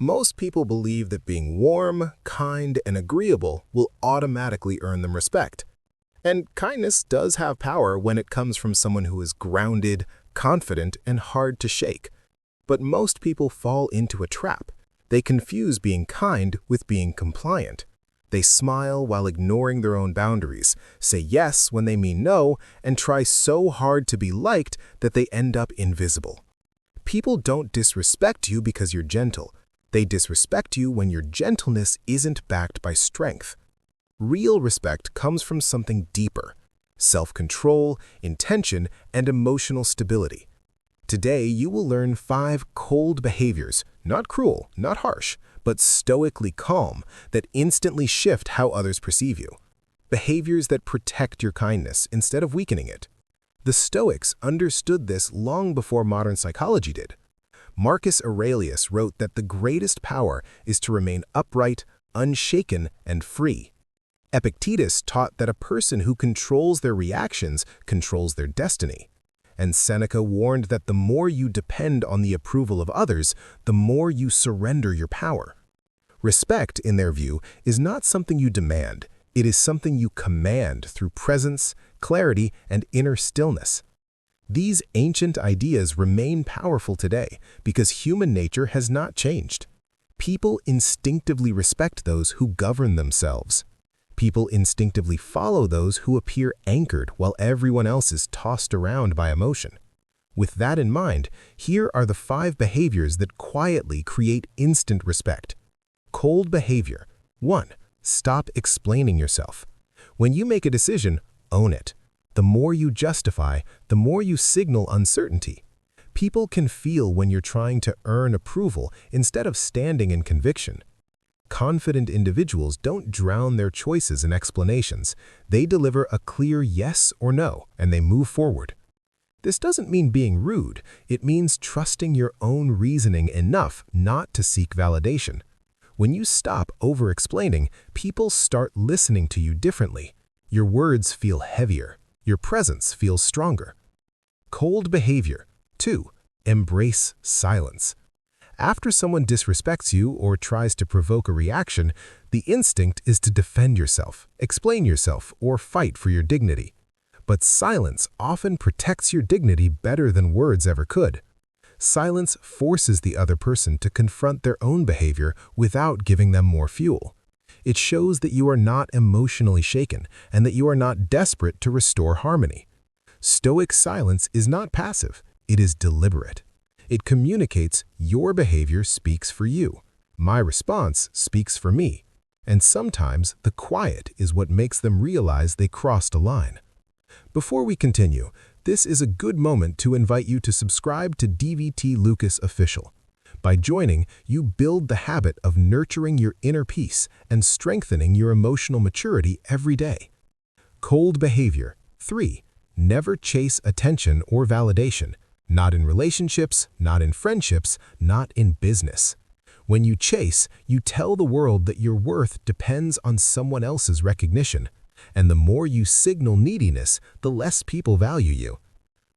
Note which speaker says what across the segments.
Speaker 1: Most people believe that being warm, kind, and agreeable will automatically earn them respect. And kindness does have power when it comes from someone who is grounded, confident, and hard to shake. But most people fall into a trap. They confuse being kind with being compliant. They smile while ignoring their own boundaries, say yes when they mean no, and try so hard to be liked that they end up invisible. People don't disrespect you because you're gentle. They disrespect you when your gentleness isn't backed by strength. Real respect comes from something deeper: self-control, intention, and emotional stability. Today, you will learn 5 cold behaviors, not cruel, not harsh, but stoically calm, that instantly shift how others perceive you. Behaviors that protect your kindness instead of weakening it. The Stoics understood this long before modern psychology did. Marcus Aurelius wrote that the greatest power is to remain upright, unshaken, and free. Epictetus taught that a person who controls their reactions controls their destiny. And Seneca warned that the more you depend on the approval of others, the more you surrender your power. Respect, in their view, is not something you demand. It is something you command through presence, clarity, and inner stillness. These ancient ideas remain powerful today because human nature has not changed. People instinctively respect those who govern themselves. People instinctively follow those who appear anchored while everyone else is tossed around by emotion. With that in mind, here are the 5 behaviors that quietly create instant respect. Cold behavior. 1. Stop explaining yourself. When you make a decision, own it. The more you justify, the more you signal uncertainty. People can feel when you're trying to earn approval instead of standing in conviction. Confident individuals don't drown their choices in explanations. They deliver a clear yes or no, and they move forward. This doesn't mean being rude. It means trusting your own reasoning enough not to seek validation. When you stop over-explaining, people start listening to you differently. Your words feel heavier. Your presence feels stronger. Cold behavior. 2. Embrace silence. After someone disrespects you or tries to provoke a reaction, the instinct is to defend yourself, explain yourself, or fight for your dignity. But silence often protects your dignity better than words ever could. Silence forces the other person to confront their own behavior without giving them more fuel. It shows that you are not emotionally shaken and that you are not desperate to restore harmony. Stoic silence is not passive, it is deliberate. It communicates your behavior speaks for you. My response speaks for me. And sometimes the quiet is what makes them realize they crossed a line. Before we continue, this is a good moment to invite you to subscribe to DVT Lucas Official. By joining, you build the habit of nurturing your inner peace and strengthening your emotional maturity every day. Cold behavior. 3. Never chase attention or validation. Not in relationships, not in friendships, not in business. When you chase, you tell the world that your worth depends on someone else's recognition. And the more you signal neediness, the less people value you.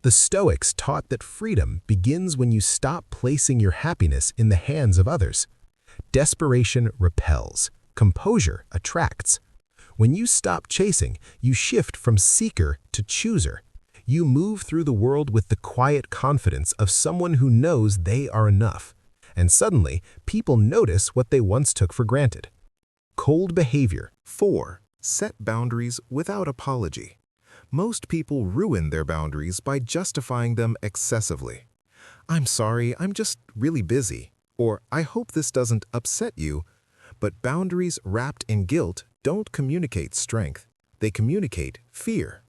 Speaker 1: The Stoics taught that freedom begins when you stop placing your happiness in the hands of others. Desperation repels. Composure attracts. When you stop chasing, you shift from seeker to chooser. You move through the world with the quiet confidence of someone who knows they are enough. And suddenly, people notice what they once took for granted. Cold behavior. 4. Set boundaries without apology. Most people ruin their boundaries by justifying them excessively. I'm sorry, I'm just really busy. Or I hope this doesn't upset you. But boundaries wrapped in guilt don't communicate strength. They communicate fear.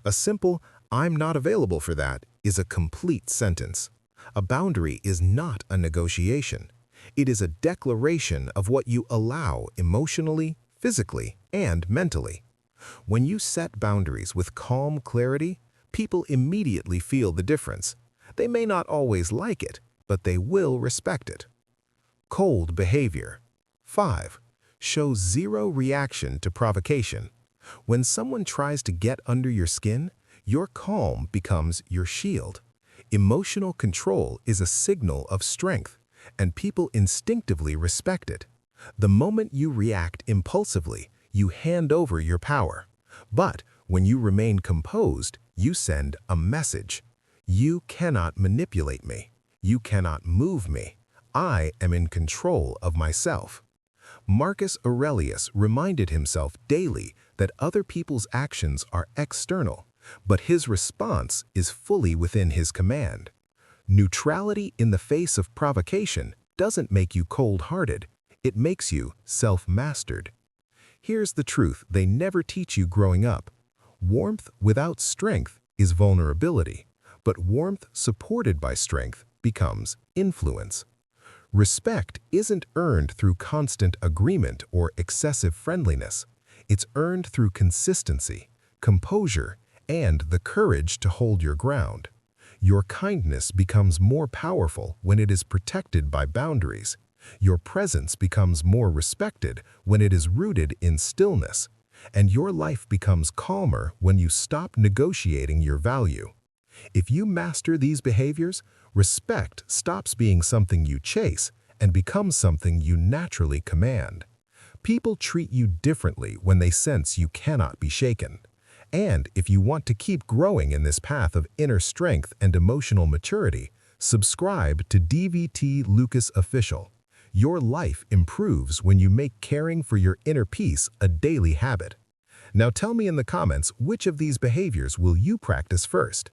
Speaker 1: A simple, "I'm not available for that," is a complete sentence. A boundary is not a negotiation. It is a declaration of what you allow emotionally, physically, and mentally. When you set boundaries with calm clarity, people immediately feel the difference. They may not always like it, but they will respect it. Cold behavior. 5. Show zero reaction to provocation. When someone tries to get under your skin, your calm becomes your shield. Emotional control is a signal of strength, and people instinctively respect it. The moment you react impulsively, you hand over your power. But when you remain composed, you send a message. You cannot manipulate me. You cannot move me. I am in control of myself. Marcus Aurelius reminded himself daily that other people's actions are external, but his response is fully within his command. Neutrality in the face of provocation doesn't make you cold-hearted, it makes you self-mastered. Here's the truth they never teach you growing up. Warmth without strength is vulnerability, but warmth supported by strength becomes influence. Respect isn't earned through constant agreement or excessive friendliness. It's earned through consistency, composure, and the courage to hold your ground. Your kindness becomes more powerful when it is protected by boundaries. Your presence becomes more respected when it is rooted in stillness. And your life becomes calmer when you stop negotiating your value. If you master these behaviors, respect stops being something you chase and becomes something you naturally command. People treat you differently when they sense you cannot be shaken. And if you want to keep growing in this path of inner strength and emotional maturity, subscribe to DVT Lucas Official. Your life improves when you make caring for your inner peace a daily habit. Now tell me in the comments which of these behaviors will you practice first.